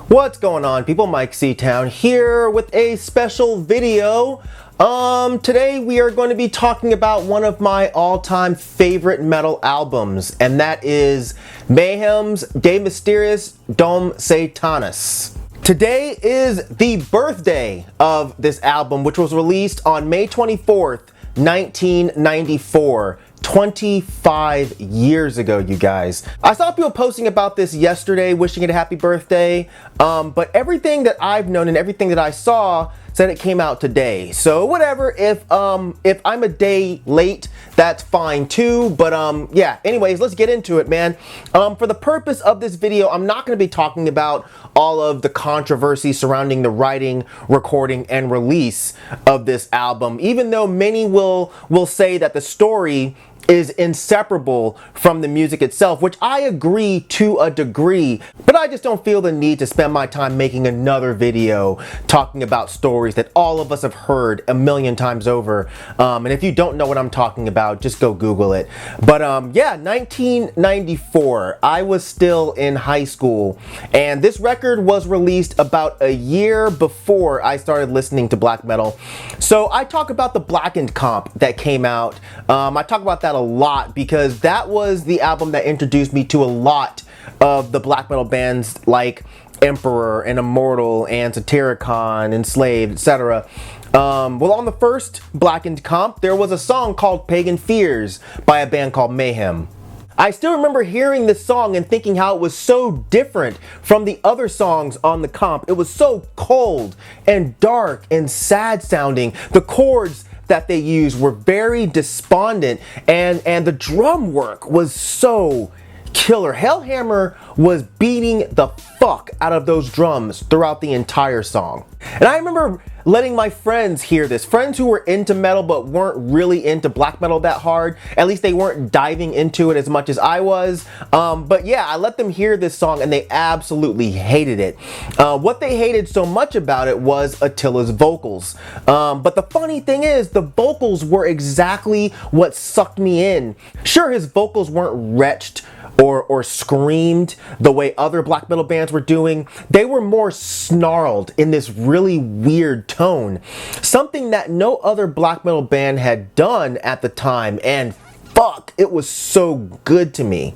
What's going on, people? Mike C-Town here with a special video. Today we are going to be talking about one of my all-time favorite metal albums, and that is Mayhem's De Mysteriis Dom Sathanas. Today is the birthday of this album, which was released on May 24th, 1994. 25 years ago, you guys. I saw people posting about this yesterday, wishing it a happy birthday, but everything that I've known and everything that I saw said it came out today. So whatever, if I'm a day late, that's fine too, but yeah, anyways, let's get into it, man. For the purpose of this video, I'm not going to be talking about all of the controversy surrounding the writing, recording, and release of this album, even though many will say that the story is inseparable from the music itself, which I agree to a degree, but I just don't feel the need to spend my time making another video talking about stories that all of us have heard a million times over. And if you don't know what I'm talking about, just go Google it. But yeah, 1994, I was still in high school, and this record was released about a year before I started listening to black metal. So I talk about the Blackened comp that came out. I talk about that a lot because that was the album that introduced me to a lot of the black metal bands like Emperor and Immortal and Satyricon, Enslaved, etc. Well, on the first Blackened comp, there was a song called Pagan Fears by a band called Mayhem. I still remember hearing this song and thinking how it was so different from the other songs on the comp. It was so cold and dark and sad sounding. The chords that they used were very despondent, and the drum work was so killer. Hellhammer was beating the fuck out of those drums throughout the entire song. And I remember letting my friends hear this, friends who were into metal but weren't really into black metal that hard. At least they weren't diving into it as much as I was. But yeah, I let them hear this song and they absolutely hated it. What they hated so much about it was Attila's vocals. But the funny thing is, the vocals were exactly what sucked me in. Sure, his vocals weren't retched or screamed the way other black metal bands were doing. They were more snarled in this really weird tone, something that no other black metal band had done at the time, and fuck, it was so good to me.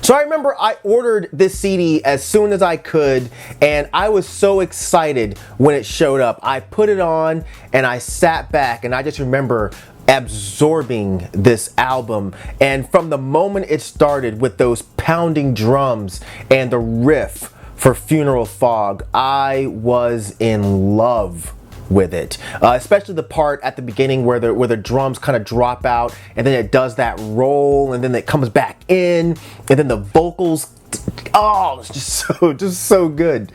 So I remember I ordered this CD as soon as I could, and I was so excited when it showed up. I put it on and I sat back, and I just remember absorbing this album. And from the moment it started with those pounding drums and the riff for Funeral Fog, I was in love with it, especially the part at the beginning where the drums kind of drop out and then it does that roll and then it comes back in and then the vocals, oh, it's just so good.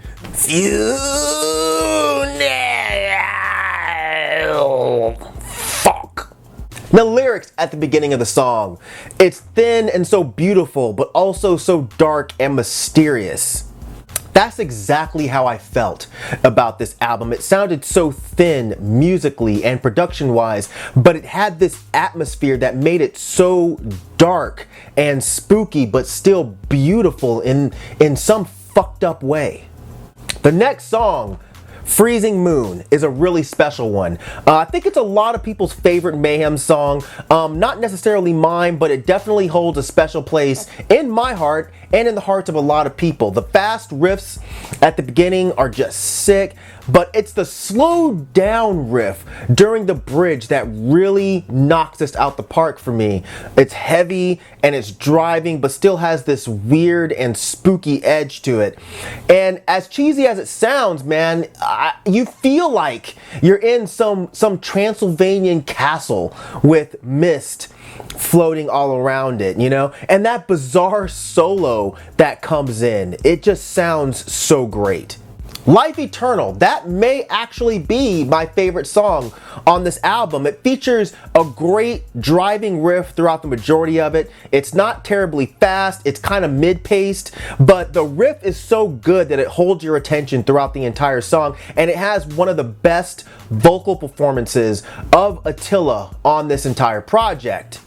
The lyrics at the beginning of the song, it's thin and so beautiful, but also so dark and mysterious. That's exactly how I felt about this album. It sounded so thin musically and production-wise, but it had this atmosphere that made it so dark and spooky, but still beautiful in some fucked up way. The next song, Freezing Moon, is a really special one. I think it's a lot of people's favorite Mayhem song. Not necessarily mine, but it definitely holds a special place in my heart and in the hearts of a lot of people. The fast riffs at the beginning are just sick, but it's the slowed down riff during the bridge that really knocks us out the park for me. It's heavy and it's driving, but still has this weird and spooky edge to it. And as cheesy as it sounds, man, you feel like you're in some Transylvanian castle with mist floating all around it, you know? And that bizarre solo that comes in, it just sounds so great. Life Eternal, that may actually be my favorite song on this album. It features a great driving riff throughout the majority of it. It's not terribly fast, it's kind of mid-paced, but the riff is so good that it holds your attention throughout the entire song, and it has one of the best vocal performances of Attila on this entire project.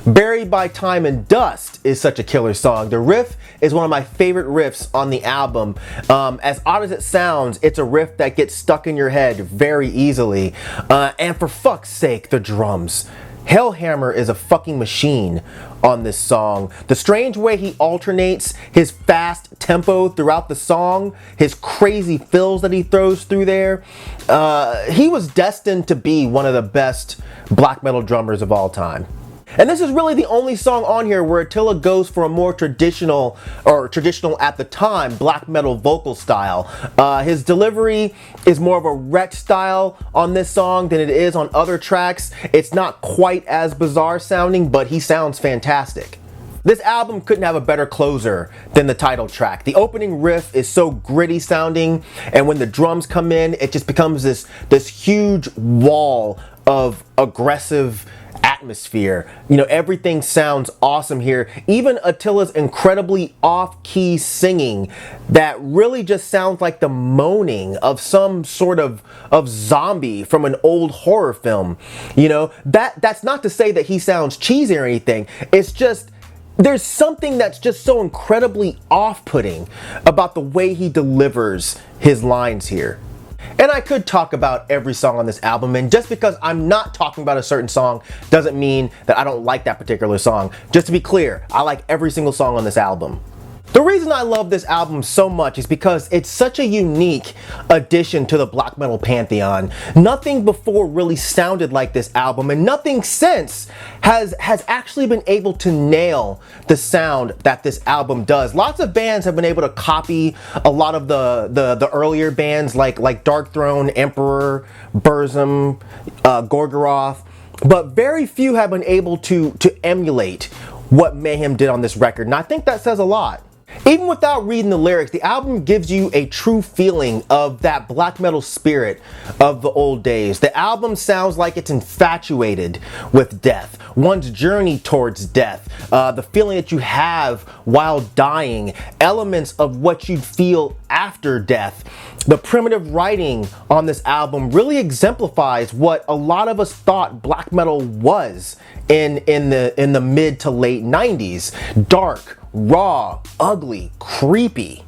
Buried by Time and Dust is such a killer song. The riff is one of my favorite riffs on the album. As odd as it sounds, it's a riff that gets stuck in your head very easily. And for fuck's sake, the drums. Hellhammer is a fucking machine on this song. The strange way he alternates his fast tempo throughout the song, his crazy fills that he throws through there. He was destined to be one of the best black metal drummers of all time. And this is really the only song on here where Attila goes for a more traditional at the time, black metal vocal style. His delivery is more of a wrecked style on this song than it is on other tracks. It's not quite as bizarre sounding, but he sounds fantastic. This album couldn't have a better closer than the title track. The opening riff is so gritty sounding, and when the drums come in, it just becomes this huge wall of aggressive atmosphere. You know, everything sounds awesome here. Even Attila's incredibly off-key singing that really just sounds like the moaning of some sort of zombie from an old horror film. You know, that's not to say that he sounds cheesy or anything. It's just there's something that's just so incredibly off-putting about the way he delivers his lines here. And I could talk about every song on this album, and just because I'm not talking about a certain song doesn't mean that I don't like that particular song. Just to be clear, I like every single song on this album. The reason I love this album so much is because it's such a unique addition to the black metal pantheon. Nothing before really sounded like this album, and nothing since has actually been able to nail the sound that this album does. Lots of bands have been able to copy a lot of the earlier bands like Dark Throne, Emperor, Burzum, Gorgoroth, but very few have been able to emulate what Mayhem did on this record, and I think that says a lot. Even without reading the lyrics, the album gives you a true feeling of that black metal spirit of the old days. The album sounds like it's infatuated with death, one's journey towards death, the feeling that you have while dying, elements of what you'd feel after death. The primitive writing on this album really exemplifies what a lot of us thought black metal was in the mid to late 90s. Dark, raw, ugly, creepy.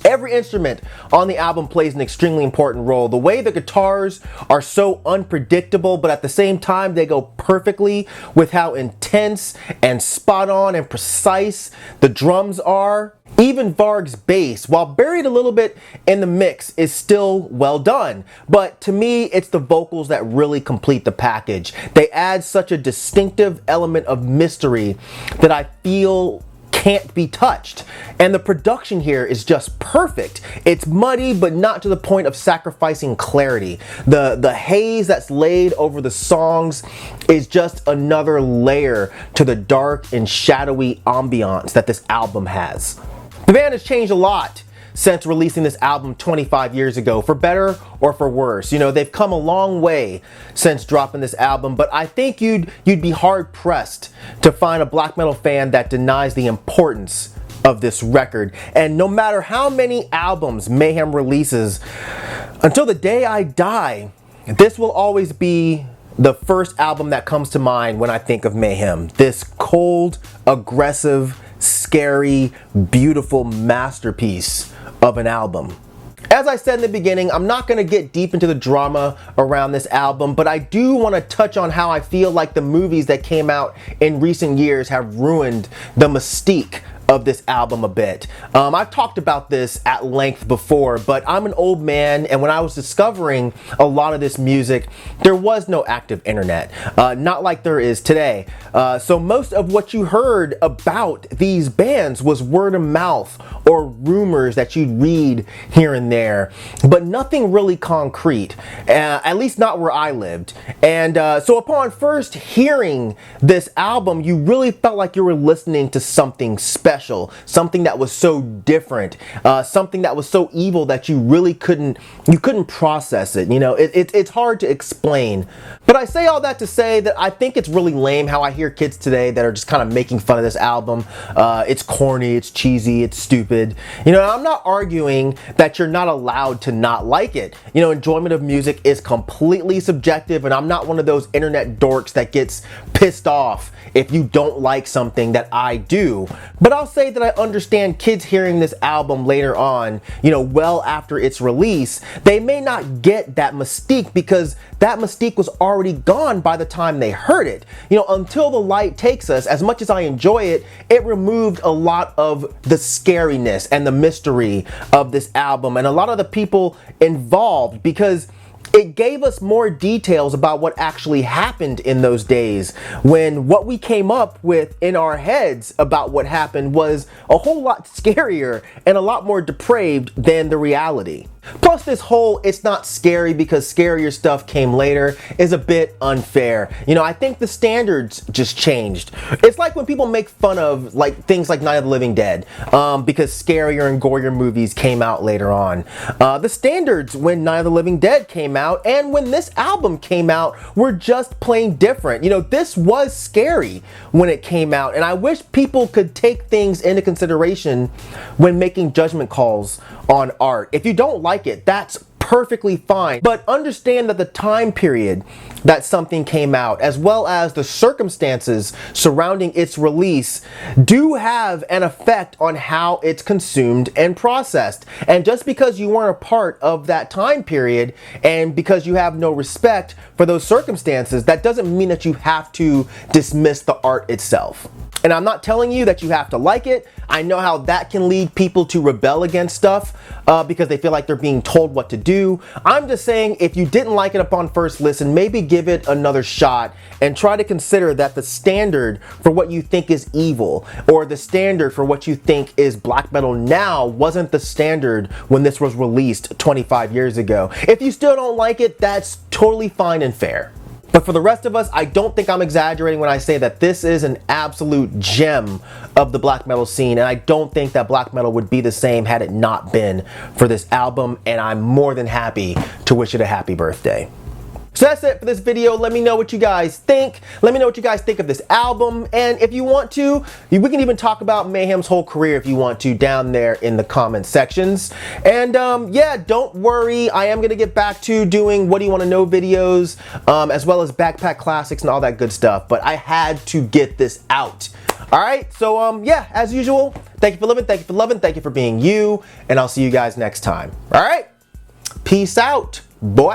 Every instrument on the album plays an extremely important role. The way the guitars are so unpredictable, but at the same time they go perfectly with how intense and spot on and precise the drums are. Even Varg's bass, while buried a little bit in the mix, is still well done. But to me, it's the vocals that really complete the package. They add such a distinctive element of mystery that I feel can't be touched. And the production here is just perfect. It's muddy, but not to the point of sacrificing clarity. The haze that's laid over the songs is just another layer to the dark and shadowy ambiance that this album has. The band has changed a lot since releasing this album 25 years ago, for better or for worse. You know, they've come a long way since dropping this album, but I think you'd be hard pressed to find a black metal fan that denies the importance of this record. And no matter how many albums Mayhem releases, until the day I die, this will always be the first album that comes to mind when I think of Mayhem. This cold, aggressive, scary, beautiful masterpiece of an album. As I said in the beginning, I'm not going to get deep into the drama around this album, but I do want to touch on how I feel like the movies that came out in recent years have ruined the mystique of this album a bit. I've talked about this at length before, but I'm an old man, and when I was discovering a lot of this music, there was no active internet, not like there is today. So most of what you heard about these bands was word of mouth or rumors that you'd read here and there, but nothing really concrete, at least not where I lived. And so upon first hearing this album, you really felt like you were listening to something special, something that was so different, something that was so evil that you really couldn't process it. You know, it's hard to explain. But I say all that to say that I think it's really lame how I hear kids today that are just kind of making fun of this album. It's corny, it's cheesy, it's stupid. You know, I'm not arguing that you're not allowed to not like it. You know, enjoyment of music is completely subjective, and I'm not one of those internet dorks that gets pissed off if you don't like something that I do. But I'll I'll say that I understand kids hearing this album later on, you know, well after its release, they may not get that mystique because that mystique was already gone by the time they heard it. You know, Until the Light Takes Us, as much as I enjoy it, it removed a lot of the scariness and the mystery of this album and a lot of the people involved, because it gave us more details about what actually happened in those days, when what we came up with in our heads about what happened was a whole lot scarier and a lot more depraved than the reality. Plus, this whole "it's not scary because scarier stuff came later" is a bit unfair. You know, I think the standards just changed. It's like when people make fun of like things like Night of the Living Dead because scarier and gorier movies came out later on. The standards when Night of the Living Dead came out and when this album came out were just plain different. You know, this was scary when it came out, and I wish people could take things into consideration when making judgment calls on art. If you don't like it, that's perfectly fine, but understand that the time period that something came out, as well as the circumstances surrounding its release, do have an effect on how it's consumed and processed. And just because you weren't a part of that time period and because you have no respect for those circumstances, that doesn't mean that you have to dismiss the art itself. And I'm not telling you that you have to like it. I know how that can lead people to rebel against stuff because they feel like they're being told what to do. I'm just saying, if you didn't like it upon first listen, maybe give it another shot and try to consider that the standard for what you think is evil, or the standard for what you think is black metal now, wasn't the standard when this was released 25 years ago. If you still don't like it, that's totally fine and fair. But for the rest of us, I don't think I'm exaggerating when I say that this is an absolute gem of the black metal scene, and I don't think that black metal would be the same had it not been for this album, and I'm more than happy to wish it a happy birthday. So that's it for this video. Let me know what you guys think. Let me know what you guys think of this album. And if you want to, we can even talk about Mayhem's whole career if you want to down there in the comment sections. And yeah, don't worry. I am going to get back to doing What Do You Want to Know videos, as well as Backpack Classics and all that good stuff. But I had to get this out. All right. So yeah, as usual, thank you for living. Thank you for loving. Thank you for being you. And I'll see you guys next time. All right. Peace out, boy.